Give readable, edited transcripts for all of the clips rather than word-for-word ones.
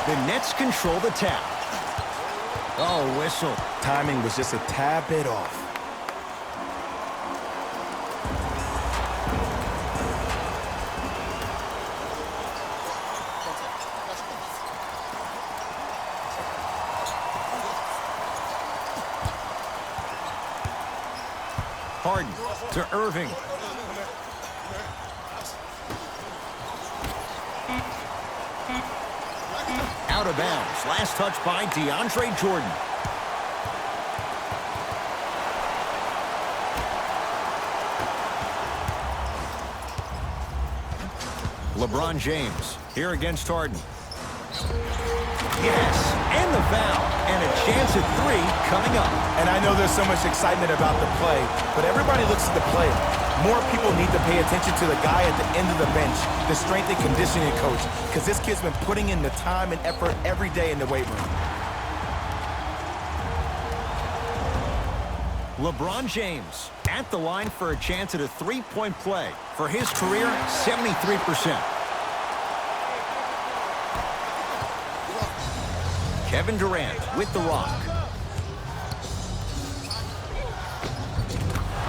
The Nets control the tap. Oh, whistle. Timing was just a tad bit off. Harden to Irving. Out of bounds. Last touch by DeAndre Jordan. LeBron James here against Harden. Yes, and the foul, and a chance at three coming up. And I know there's so much excitement about the play, but everybody looks at the player. More people need to pay attention to the guy at the end of the bench, the strength and conditioning coach, because this kid's been putting in the time and effort every day in the weight room. LeBron James at the line for a chance at a three-point play. For his career, 73%. Kevin Durant with the rock.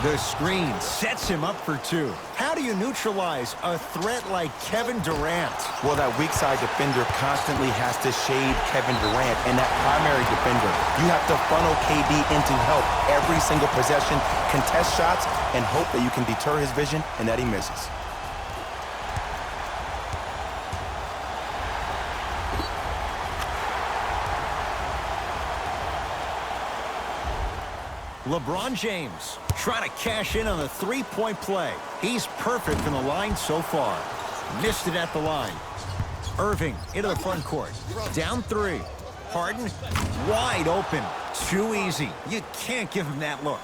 The screen sets him up for two. How do you neutralize a threat like Kevin Durant? Well, that weak side defender constantly has to shade Kevin Durant, and that primary defender, you have to funnel KD into help every single possession, contest shots, and hope that you can deter his vision and that he misses. LeBron James trying to cash in on a three-point play. He's perfect from the line so far. Missed it at the line. Irving into the front court. Down three. Harden wide open. Too easy. You can't give him that look.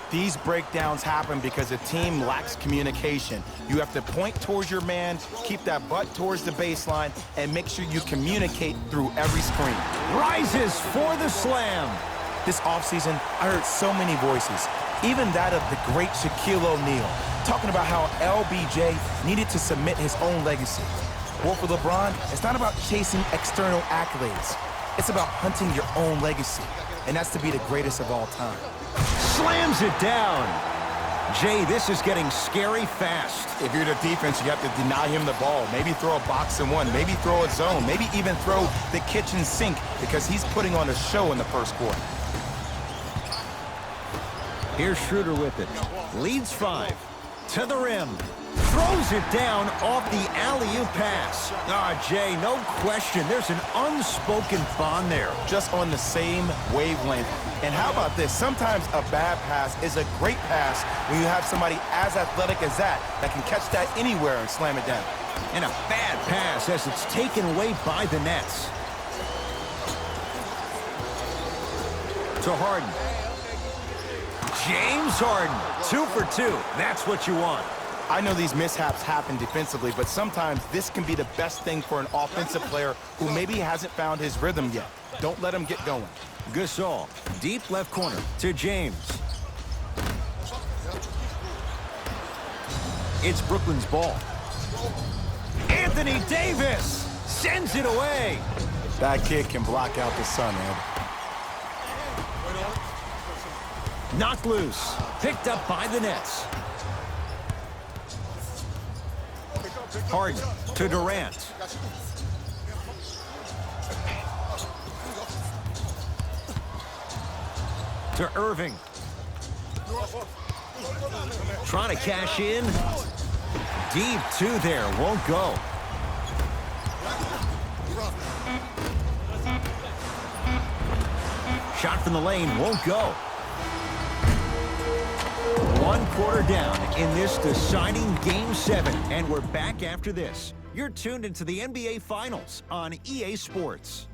These breakdowns happen because the team lacks communication. You have to point towards your man, keep that butt towards the baseline, and make sure you communicate through every screen. Rises for the slam. This offseason, I heard so many voices, even that of the great Shaquille O'Neal, talking about how LBJ needed to submit his own legacy. Well, for LeBron, it's not about chasing external accolades. It's about hunting your own legacy, and that's to be the greatest of all time. Slams it down. Jay, this is getting scary fast. If you're the defense, you have to deny him the ball. Maybe throw a box and one. Maybe throw a zone. Maybe even throw the kitchen sink because he's putting on a show in the first quarter. Here's Schroeder with it. Leads 5. To the rim. Throws it down off the alley-oop pass. Jay, no question. There's an unspoken bond there. Just on the same wavelength. And how about this? Sometimes a bad pass is a great pass when you have somebody as athletic as that can catch that anywhere and slam it down. And a bad pass as it's taken away by the Nets. To Harden. James Harden, 2 for 2. That's what you want. I know these mishaps happen defensively, but sometimes this can be the best thing for an offensive player who maybe hasn't found his rhythm yet. Don't let him get going. Gasol, deep left corner to James. It's Brooklyn's ball. Anthony Davis sends it away. That kid can block out the sun, Ed. Knocked loose. Picked up by the Nets. Harden to Durant. To Irving. Trying to cash in. Deep two there. Won't go. Shot from the lane. Won't go. 1 quarter down in this deciding Game 7. And we're back after this. You're tuned into the NBA Finals on EA Sports.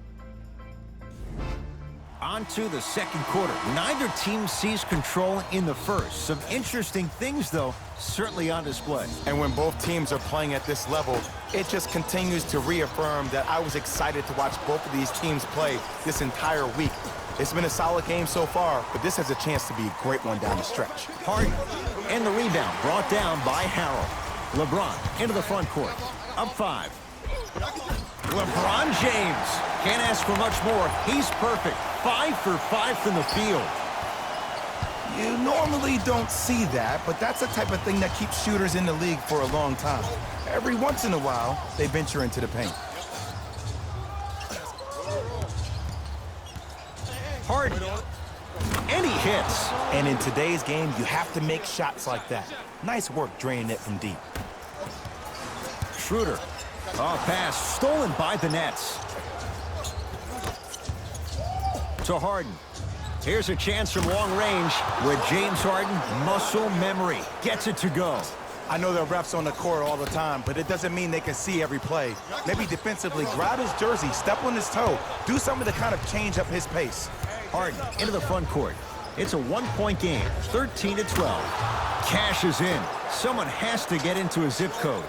On to the second quarter. Neither team sees control in the first. Some interesting things, though, certainly on display. And when both teams are playing at this level, it just continues to reaffirm that I was excited to watch both of these teams play this entire week. It's been a solid game so far, but this has a chance to be a great one down the stretch. Harden, and the rebound brought down by Harrell. LeBron into the front court. Up 5. LeBron James. Can't ask for much more. He's perfect. 5 for 5 from the field. You normally don't see that, but that's the type of thing that keeps shooters in the league for a long time. Every once in a while, they venture into the paint. Harden. And he hits. And in today's game, you have to make shots like that. Nice work draining it from deep. Schroeder. Oh, pass stolen by the Nets. To Harden. Here's a chance from long range with James Harden. Muscle memory. Gets it to go. I know there are refs on the court all the time, but it doesn't mean they can see every play. Maybe defensively, grab his jersey, step on his toe, do something to kind of change up his pace. Harden into the front court. It's a one-point game, 13-12. Cash is in. Someone has to get into a zip code.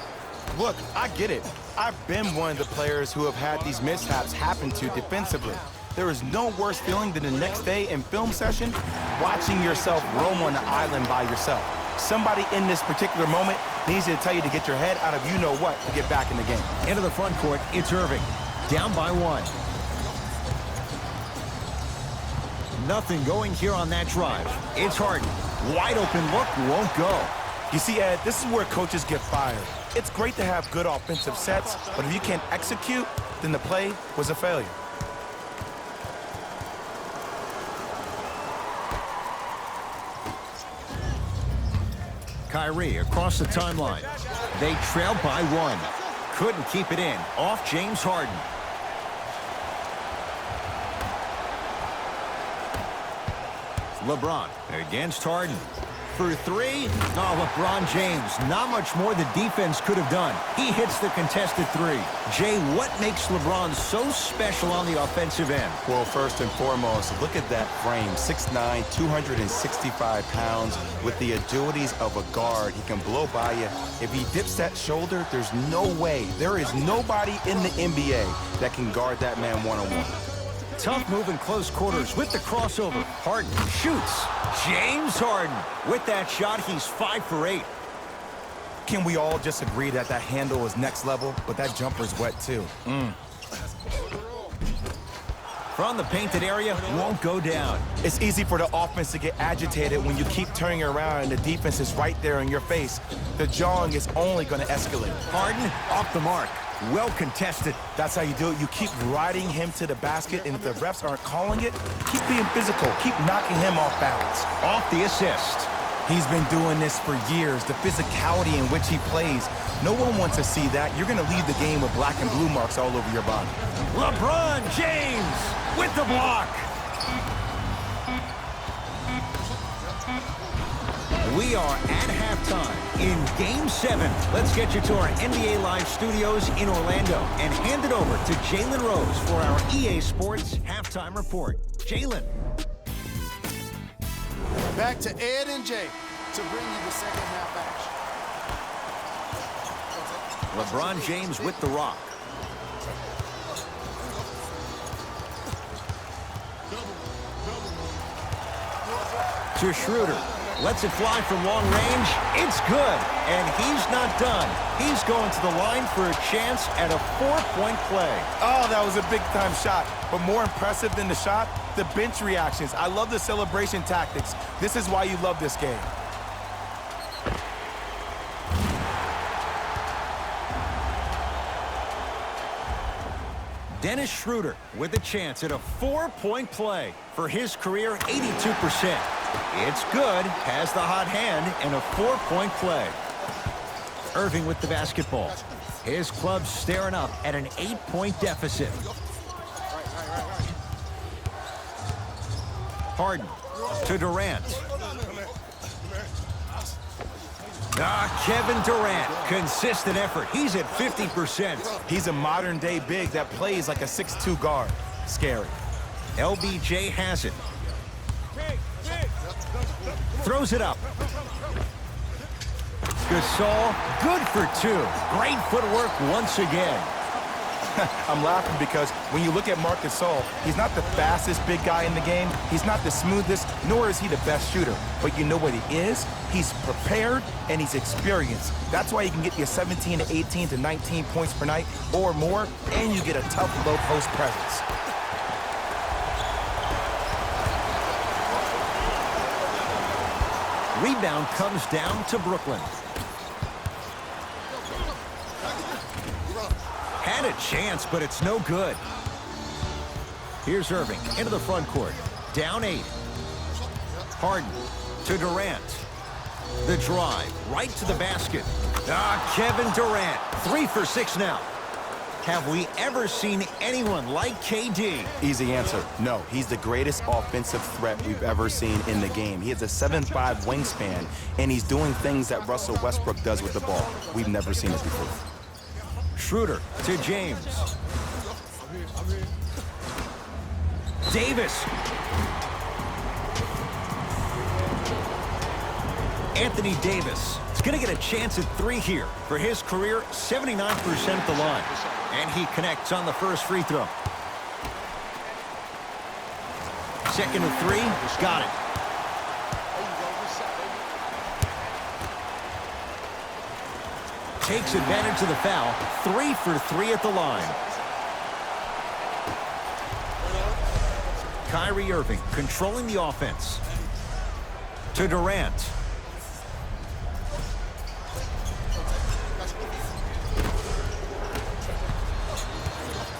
Look, I get it. I've been one of the players who have had these mishaps happen to defensively. There is no worse feeling than the next day in film session, watching yourself roam on the island by yourself. Somebody in this particular moment needs to tell you to get your head out of you-know-what to get back in the game. Into the front court, it's Irving. Down by 1. Nothing going here on that drive. It's Harden. Wide open look, won't go. You see, Ed, this is where coaches get fired. It's great to have good offensive sets, but if you can't execute, then the play was a failure. Kyrie across the timeline. They trail by 1. Couldn't keep it in. Off James Harden. LeBron against Harden. For 3, LeBron James. Not much more the defense could have done. He hits the contested 3. Jay, what makes LeBron so special on the offensive end? Well, first and foremost, look at that frame. 6'9", 265 pounds. With the agilities of a guard, he can blow by you. If he dips that shoulder, there's no way. There is nobody in the NBA that can guard that man one-on-one. Tough move in close quarters with the crossover. Harden shoots. James Harden. With that shot, he's 5 for 8. Can we all just agree that that handle is next level, but that jumper's wet too? From the painted area, won't go down. It's easy for the offense to get agitated when you keep turning around and the defense is right there in your face. The jawing is only going to escalate. Harden off the mark. Well contested. That's how you do it. You keep riding him to the basket, and if the refs aren't calling it, keep being physical. Keep knocking him off balance. Off the assist. He's been doing this for years, the physicality in which he plays. No one wants to see that. You're going to leave the game with black and blue marks all over your body. LeBron James with the block. We are at halftime in Game 7. Let's get you to our NBA Live studios in Orlando and hand it over to Jalen Rose for our EA Sports Halftime Report. Jalen. Back to Ed and Jay to bring you the second half action. LeBron James with the rock. To Schroeder. Lets it fly from long range. It's good. And he's not done. He's going to the line for a chance at a 4-point play. Oh, that was a big-time shot. But more impressive than the shot, the bench reactions. I love the celebration tactics. This is why you love this game. Dennis Schroeder with a chance at a 4-point play. For his career, 82%. It's good, has the hot hand, and a 4-point play. Irving with the basketball. His club's staring up at an 8-point deficit. Harden to Durant. Kevin Durant, consistent effort. He's at 50%. He's a modern-day big that plays like a 6'2" guard. Scary. LBJ has it. Throws it up. Gasol, good for 2. Great footwork once again. I'm laughing because when you look at Marc Gasol, he's not the fastest big guy in the game. He's not the smoothest, nor is he the best shooter. But you know what he is? He's prepared and he's experienced. That's why he can get you 17 to 18 to 19 points per night or more, and you get a tough low post presence. Rebound comes down to Brooklyn. Had a chance, but it's no good. Here's Irving into the front court. Down 8. Harden to Durant. The drive right to the basket. Kevin Durant. 3 for 6 now. Have we ever seen anyone like KD? Easy answer. No, he's the greatest offensive threat we've ever seen in the game. He has a 7'5" wingspan, and he's doing things that Russell Westbrook does with the ball. We've never seen it before. Schroeder to James. Davis. Anthony Davis is going to get a chance at 3 here. For his career, 79% at the line. And he connects on the first free throw. Second to 3, got it. Takes advantage of the foul. 3 for 3 at the line. Kyrie Irving controlling the offense. To Durant.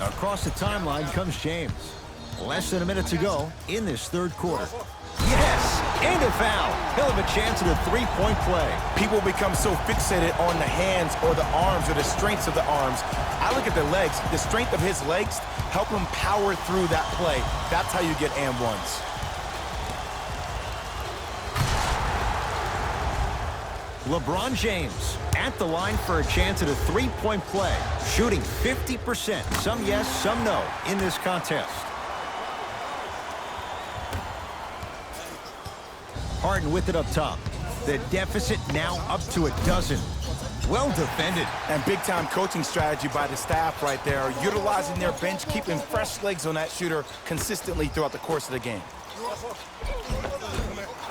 Across the timeline comes James. Less than a minute to go in this third quarter. Yes, and a foul. He'll have a chance at a 3-point play. People become so fixated on the hands or the arms or the strengths of the arms. I look at the legs. The strength of his legs help him power through that play. That's how you get and ones. LeBron James at the line for a chance at a 3-point play. Shooting 50%. Some yes, some no in this contest. Harden with it up top. The deficit now up to a dozen. Well defended. And big-time coaching strategy by the staff right there, utilizing their bench, keeping fresh legs on that shooter consistently throughout the course of the game.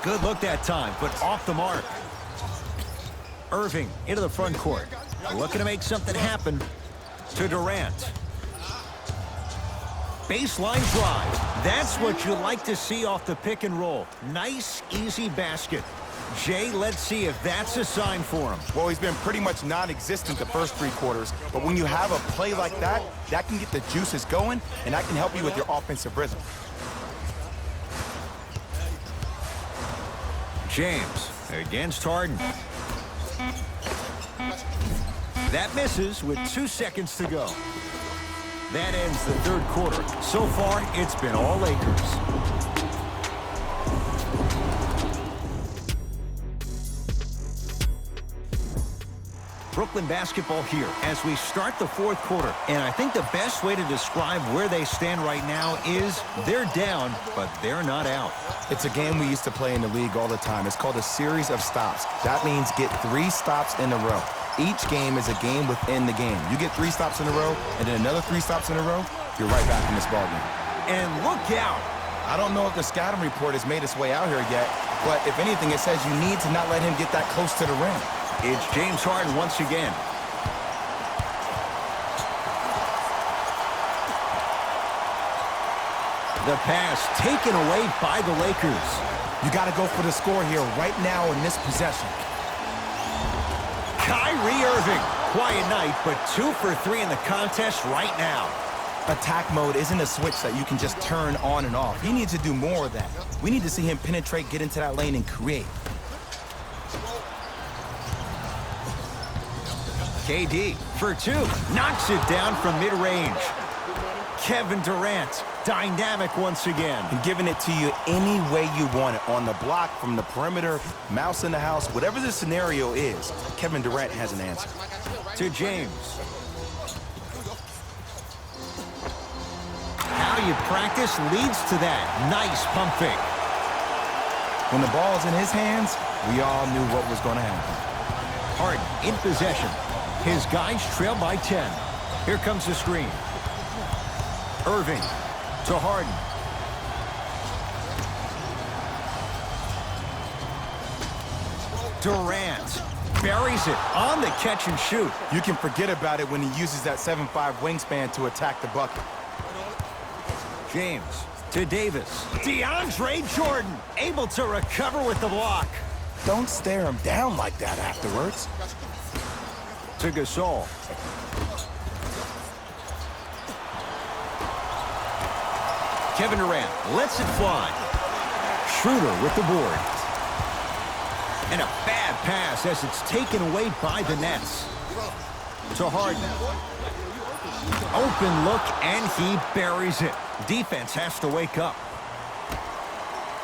Good look that time, but off the mark. Irving into the front court. Looking to make something happen. To Durant. Baseline drive. That's what you like to see off the pick and roll. Nice, easy basket. Jay, let's see if that's a sign for him. Well, he's been pretty much non-existent the first 3 quarters, but when you have a play like that, that can get the juices going, and that can help you with your offensive rhythm. James against Harden. That misses with 2 seconds to go. That ends the third quarter. So far, it's been all Lakers. Brooklyn basketball here as we start the fourth quarter. And I think the best way to describe where they stand right now is they're down, but they're not out. It's a game we used to play in the league all the time. It's called a series of stops. That means get 3 stops in a row. Each game is a game within the game. You get 3 stops in a row, and then another 3 stops in a row, you're right back in this ballgame. And look out. I don't know if the scouting report has made its way out here yet, but if anything, it says you need to not let him get that close to the rim. It's James Harden once again. The pass taken away by the Lakers. You got to go for the score here right now in this possession. Kyrie Irving. Quiet night, but 2 for 3 in the contest right now. Attack mode isn't a switch that you can just turn on and off. He needs to do more of that. We need to see him penetrate, get into that lane, and create. KD for 2. Knocks it down from mid-range. Kevin Durant, dynamic once again. And giving it to you any way you want it. On the block, from the perimeter, mouse in the house, whatever the scenario is, Kevin Durant has an answer. To James. How you practice leads to that. Nice pump fake. When the ball's in his hands, we all knew what was going to happen. Harden in possession. His guys trail by 10. Here comes the screen. Irving to Harden. Durant buries it on the catch and shoot. You can forget about it when he uses that 7'5" wingspan to attack the bucket. James to Davis. DeAndre Jordan able to recover with the block. Don't stare him down like that afterwards. To Gasol. Kevin Durant lets it fly. Schroeder with the board. And a bad pass as it's taken away by the Nets. To Harden. Open look, and he buries it. Defense has to wake up.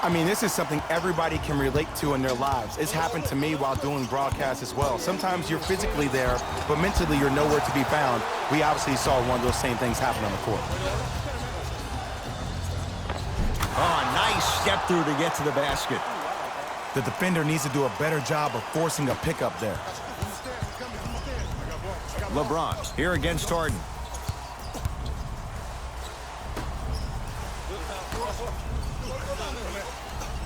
I mean, this is something everybody can relate to in their lives. It's happened to me while doing broadcasts as well. Sometimes you're physically there, but mentally you're nowhere to be found. We obviously saw one of those same things happen on the court. Oh, nice step through to get to the basket. The defender needs to do a better job of forcing a pickup there. LeBron here against Harden.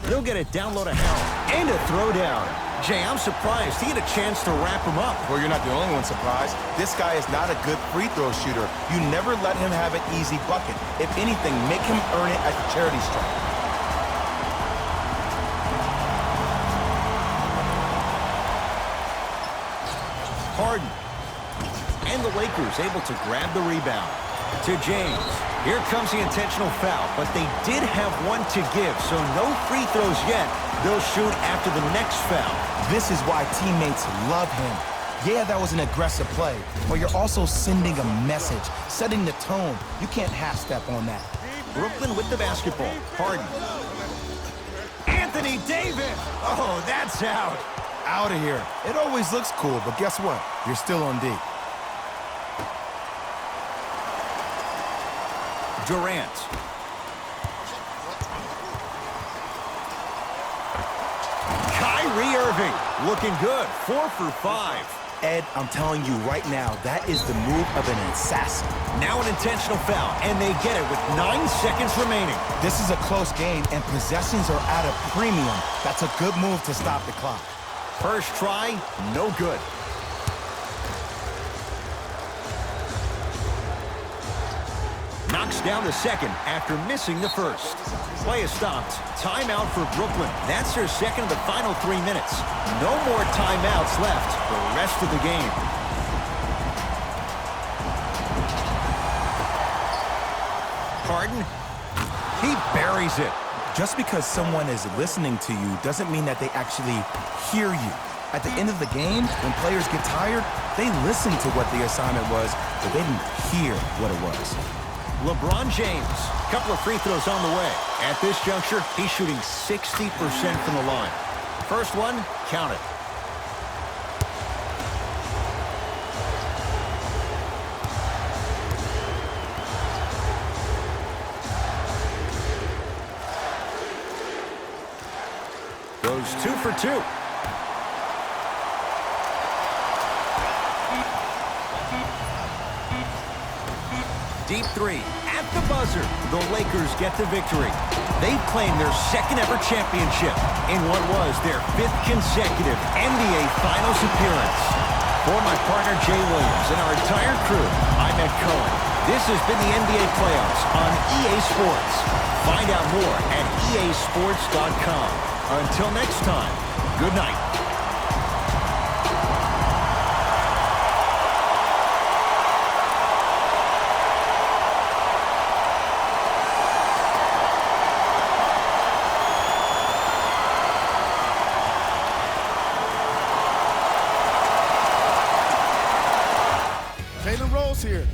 He'll get it down low to Howard. And a throwdown. Jay, I'm surprised he had a chance to wrap him up. Well, you're not the only one surprised. This guy is not a good free throw shooter. You never let him have an easy bucket. If anything, make him earn it at the charity stripe. Harden. And the Lakers able to grab the rebound. To James. Here comes the intentional foul, but they did have one to give, so no free throws yet. They'll shoot after the next foul. This is why teammates love him. Yeah, that was an aggressive play, but you're also sending a message, setting the tone. You can't half-step on that. Brooklyn with the basketball. Harden. Anthony Davis. Oh, that's out. Out of here. It always looks cool, but guess what? You're still on D. Durant. Kyrie Irving looking good. 4 for 5. Ed, I'm telling you right now, that is the move of an assassin. Now an intentional foul, and they get it with 9 seconds remaining. This is a close game, and possessions are at a premium. That's a good move to stop the clock. First try, no good. Knocks down the second after missing the first. Play is stopped. Timeout for Brooklyn. That's their second of the final 3 minutes. No more timeouts left the rest of the game. Harden. He buries it. Just because someone is listening to you doesn't mean that they actually hear you. At the end of the game, when players get tired, they listen to what the assignment was, but they didn't hear what it was. LeBron James, a couple of free throws on the way. At this juncture, he's shooting 60% from the line. First one, count it. Goes 2 for 2. Deep three at the buzzer. The Lakers get the victory. They claim their second ever championship in what was their 5th consecutive NBA Finals appearance. For my partner Jay Williams and our entire crew, I'm Ed Cohen. This has been the NBA playoffs on EA Sports. Find out more at easports.com. Until next time, good night. Taylor Rose here.